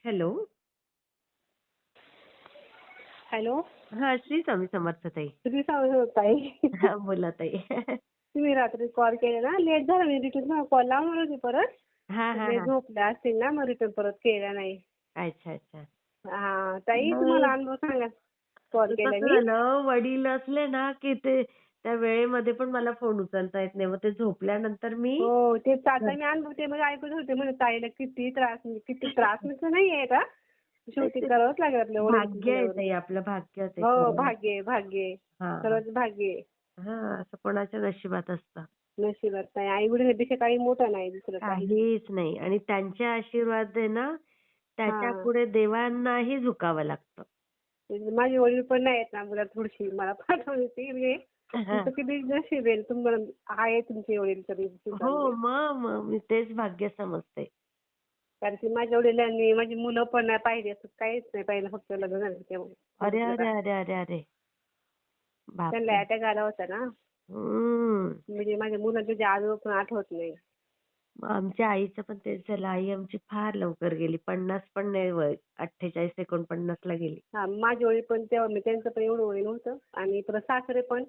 Hello. Hello. हां, श्री स्वामी समर्थ ताई. तुम्ही सांगत ताई. हां, बोला ताई. तुम्ही रात्री कॉल केला ना, लेट झाला. मी रिटर्न कॉल लावणार होती परत. हां, हां, ते हां. झोपल्या असतील ना, मग रिटर्न परत केला नाही. अच्छा, अच्छा. हा ताई, तुम्हाला मग अनुभव सांगा. कॉल ते केला कसं मी. झालं, वडील असले ना, की ते त्या वेळेमध्ये पण मला फोन उचलता येत नाही. मग ते झोपल्यानंतर मी हो, ते आता घर मी अनुभव ते म्हणजे ऐकत होते. म्हणजे ताईला किती त्रास, म्हणजे किती त्रास म्हणजे नाहीये का? ते शेवटी ते करावंच लागेल आपल्या वडील भाग्य आहे झाल्यावर. ताई, आपलं भाग्य ते हो, खरं. भाग्य आहे, भाग्य आहे. हां, खरंच भाग्य आहे. हां. असं कोणाच्या नशिबात असतं. नशिबात नाही. आई वडील काही मोठं नाही, दुसरं काही. काहीच नाही आणि त्यांचे आशीर्वाद आहे ना, हा. त्याच्यापुढे देवांनाही झुकावं लागतं. म्हणजे माझे वडील पण नाही आहेत ना, मला थोडीशी मला पाठवली होती. म्हणजे तुमचं किती नशीब आहे, तुम्हाला आहे तुमचे वडील तरी सुद्धा हो, म्हणजे. मग मी तेच भाग्य समजते. कारण की माझ्या वडिलांनी माझी मुलं पण नाही पाहिली, असं काहीच नाही पाहिलं, फक्त लग्न झालं तेव्हा अरे, बघितलं अरे, का. अरे, अरे, अरे! त्यांना बापरे! अटॅक आला होता ना. हम्म. म्हणजे माझ्या मुलांचे आजोबा पण आठवत नाही. मग आमच्या आईचं पण तेच झालं. आई आमची फार लवकर गेली. 50 पण नाही वय. 48 49 ला गेली. हा, माझे वडील पण तेव्हा मी त्यांचं पण एवढं वय नव्हतं. आणि परत सासरे पण,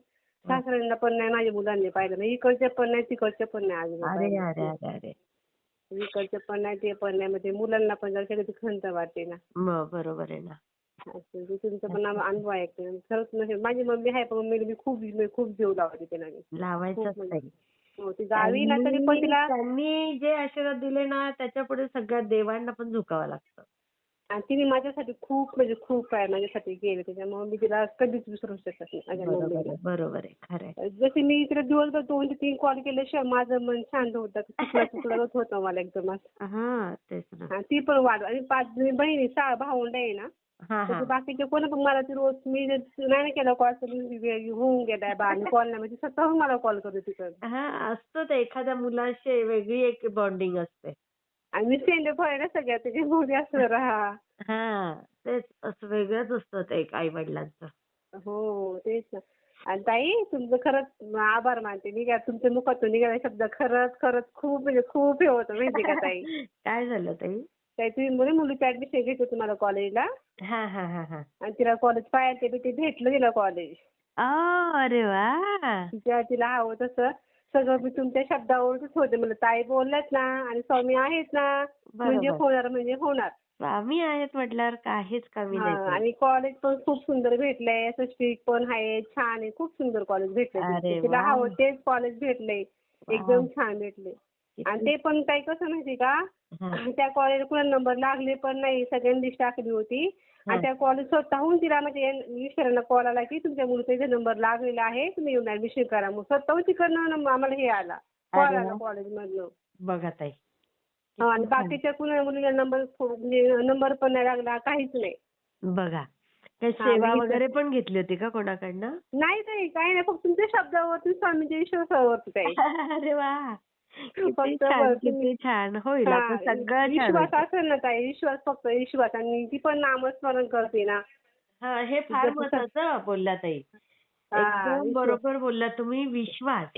हं. सासऱ्यांना पण नाही माझ्या मुलांनी पाहिलं. नाही इकडचे पण नाही, तिकडचे पण नाही आजोबा अरे, अरे, पाहिले. अरे, अरे! इकडचे पण नाही, ते पण नाही. म्हणजे मुलांना पण जरा कधी खंत वाटते ना. मग बरोबर आहे ना. असं ते तुमचा पण असं अनुभव आहे की खरंच. म्हणजे माझी मम्मी आहे, पण मम्मीला मी खूप जीव लावते तिला मी. खूप लावायचंच म्हणजे. नाही. हो, ती गावी ना तरी पण तिला. त्यांनी जे आशीर्वाद दिले ना, त्याच्यापुढे सगळ्या देवांना पण झुकावं लागतं. आणि तिने माझ्यासाठी खूप म्हणजे खूप काय माझ्यासाठी केलं, त्याच्यामुळे मी तिला कधीच विसरू शकत नाही माझ्या बरोबर मम्मीला. आहे, बरोबर आहे. खरं आहे. जसे मी तिला दिवसभर 2 ते 3 कॉल केल्याशिवाय माझं मन शांत होतं. चुकलं होतं मला एकदम असं. हां, तेच ना. आणि ती पण वाढ आणि 5 बहिणी 6 भावंड आहे ना. हां, तर ते हां. बाकीचे कोण पण मला ती रोज मी जर नाही ना केला कॉल तर होऊन गेलाय बा आणि कॉल नाही, म्हणजे स्वतःहून मला कॉल करते तिकडं. हां, असतं ते एखाद्या मुलाशी वेगळी एक बॉन्डिंग असते. आणि मी सेंड आहे ना सगळ्या त्याच्यामुळे असं राहा. हां, तेच असं वेगळंच असतं ते एक आई-वडिलांचं. हो, तेच ना. आणि ताई तुमचं खरंच आभार मानते मी, काय तुमच्या मुखातून निघाला शब्द खरंच खरंच खूप म्हणजे खूप हे होतं माहिती का ताई. काय झालं ताई? ताई तुम्ही म्हणे मुलीची ऍडमिशन घ्यायची होती मला कॉलेजला. हां, हां, हां, हां. आणि तिला कॉलेज पाहायला ते भेटलं तिला कॉलेज. अरे वाह! तिला हवं तसं सगळं मी तुमच्या शब्दावरच होते. म्हणलं ताई बोलल्यात ना आणि स्वामी आहेत ना, म्हणजे बरोबर. होणार म्हणजे होणार. स्वामी आहेत म्हटल्यावर काहीच कमी नाही हां, ताई. आणि कॉलेज पण खूप सुंदर भेटलंय. असं स्ट्रिक्ट पण आहे, छान आहे. खूप सुंदर कॉलेज भेटलंय तिथे. अरे तिला वाह! हवं तेच कॉलेज भेटलंय. वाह! एकदम छान भेटले. आणि किती ते पण काही कसं माहिती का, हां, त्या कॉलेजला कुणाला नंबर लागले पण नाही. सगळ्यांनी लिस्ट टाकली होती. आणि हां. त्या कॉलेज स्वतःहून तिला म्हणजे मिस्टरांना कॉल आला की तुमच्या मुलीचा इथे नंबर लागलेला आहे, तुम्ही येऊन ऍडमिशन करा. मग स्वतःहून तिकडनं आम्हाला हे आला, कॉल अरे आला वाह! कॉलेजमधनं. बघा ताई, आणि किती छान. बाकीच्या कुणा मुलीला नंबर म्हणजे नंबर पण नाही लागला, काहीच नाही. बघा. काही हां, सेवा वगैरे पण घेतली होती का कोणाकडनं? नाही ताई, काही नाही. फक्त तुमच्या शब्दावरती, स्वामींच्या विश्वासावरती ताई. अरे वाह! किती फक्त छान, तुम्ही. किती छान. होईल आता हां, सगळं छान विश्वास होतं. असेल ना ताई, विश्वास फक्त विश्वास. आणि ती पण नामस्मरण करते ना. हां, हे फार जसं महत्वाचं बोलल्या ताई. हां, एकदम विश्वास. बरोबर बोललात तुम्ही. विश्वास.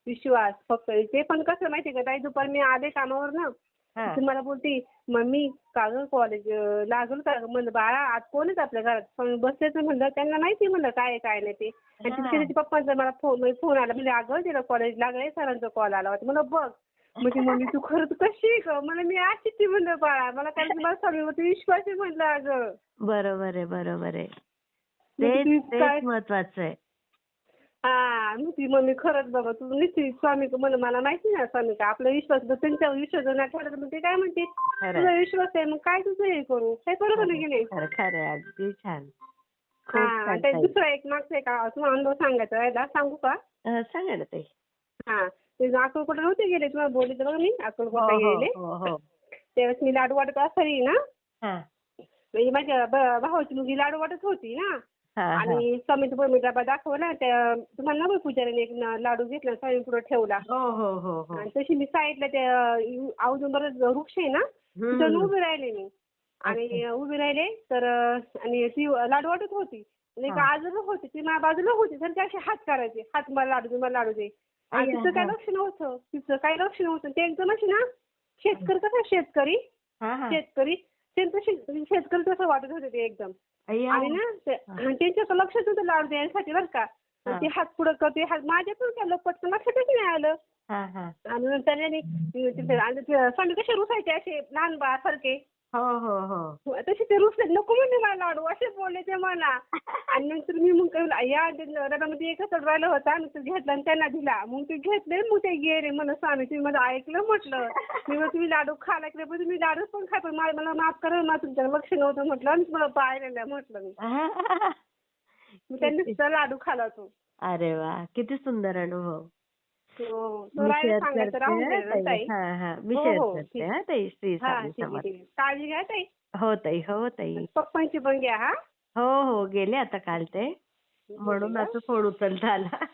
विश्वास फक्त. ते पण कसं माहिती का ताई, दुपारी मी आले कामावरनं. हां. ती मला बोलती, "मम्मी का गं कॉलेज लागलं का गं?" म्हणलं, "बाळा आज कोण आहेत आपल्या घरात?" पण बसलेच म्हणलं. त्यांना माहिती म्हणलं काय आहे काय नाही ते. आणि हां. तिच्या पप्पांचा मला फोन आला. म्हणजे "अगं तिला कॉलेज लागलंय, सरांचा कॉल आला होता." म्हणलं, "बघ." म्हणजे "मम्मी तू खरंच कशी आहे गं?" म्हणलं, "मी अशीच आहे." म्हणलं, "बाळा मला कारण की मला स्वामीवरती विश्वास आहे." म्हणलं, "अगं." बरोबर आहे, बरोबर आहे. मग तेच, ती तेच काय. महत्वाचं आहे. हां, म्हणती मम्मी खरंच बाबा तू निश्चित स्वामी म्हणलं मला माहिती ना स्वामी का आपला विश्वास जर त्यांच्यावर विश्वास जर नाही ठेवला तर मग ते काय म्हणते खरं तुझा विश्वास आहे मग काय तुझं हे करू काय बरोबर खरं नाही की नाही. खरं, खरं आहे. अगदी छान. खूप हां, छान आणि ताई. दुसरा एक मागचा एक तुम्हाला अनुभव सांगायचा राहिला, सांगू का? सांगा ना ताई. हां, ते अक्कलकोटला नव्हते गेले तुम्हाला बोलले तर बघा मी हो, अक्कलकोटला हो, गेलेले. हो, हो. त्यावेळेस मी लाडू वाटत असताना ना, हां. म्हणजे माझ्या भावाची मुलगी लाडू वाटत होती ना. हां, हां. आणि स्वामीचा पण मी डबा दाखवला त्या तुम्हाला ना पुजाऱ्याने एक लाडू घेतला स्वामी पुढे ठेवला. हो, हो, हो, हो. आणि तशी मी साईडला त्या औदुंबर वृक्ष आहे ना, तिथं हं. उभी राहिले मी. अच्छा. आणि उभी राहिले तर आणि ती लाडू वाटत होती. आणि एक हां. आजोबा होते, ती माझ्या बाजूला होती. तर ते असे हात करायचे, "हात मला लाडू दे, मला लाडू दे." आणि अय्या! तिचं काही हां. लक्ष नव्हतं. तिचं काही लक्ष नव्हतं. ते एकदम अशी ना शेतकरी कसा शेतकरी, हां, हां. शेतकरी शेतकरी तसं वाटत होते ते एकदम. अय्या. आणि ना त्यांच्याकडे लक्षच नव्हतं लाडू द्यायसाठी बरं का. हा. ते हात पुढं करते हात माझ्या पण केलं पटकन लक्षातच नाही आलं. हा हा. आणि नंतर स्वामी कसे रुसायचे असे लहान बाळासारखे. हो हो हो. तसे ते रुसले नको म्हणले मला लाडू असे बोलले ते मला. आणि नंतर मी मग या डब्यामध्ये एकच राहिलं होता मी तो घेतला आणि त्यांना दिला. मग ते घेतले मग ते गेले म्हणलं स्वामी तुम्ही माझं ऐकलं म्हटलं. मी मग तुम्ही लाडू खायला की नाही तुम्ही लाडूच पण खाय पण मला माफ करा मला तुमच्याकडे लक्ष नव्हतं म्हटलं आणि मला पाहिलेलं म्हटलं मी. मग त्यांनी सुद्धा लाडू खाला तो. अरे वा, किती सुंदर अनुभव. हो. तो मी राहिला शेअर सांगायचं करते राहून हा गेलं ना ताई. ताई. हा हा, मी हो शेअर हो करते ठीक. हा ताई. श्री हा स्वामी ठीक आहे समर्थ. ठीक आहे. काळजी घ्या ताई. हो ताई, हो ताई. पप्पांची पण घ्या हा. हो हो, गेले आता काल ते. म्हणून गेले असं फोन उचलता आला.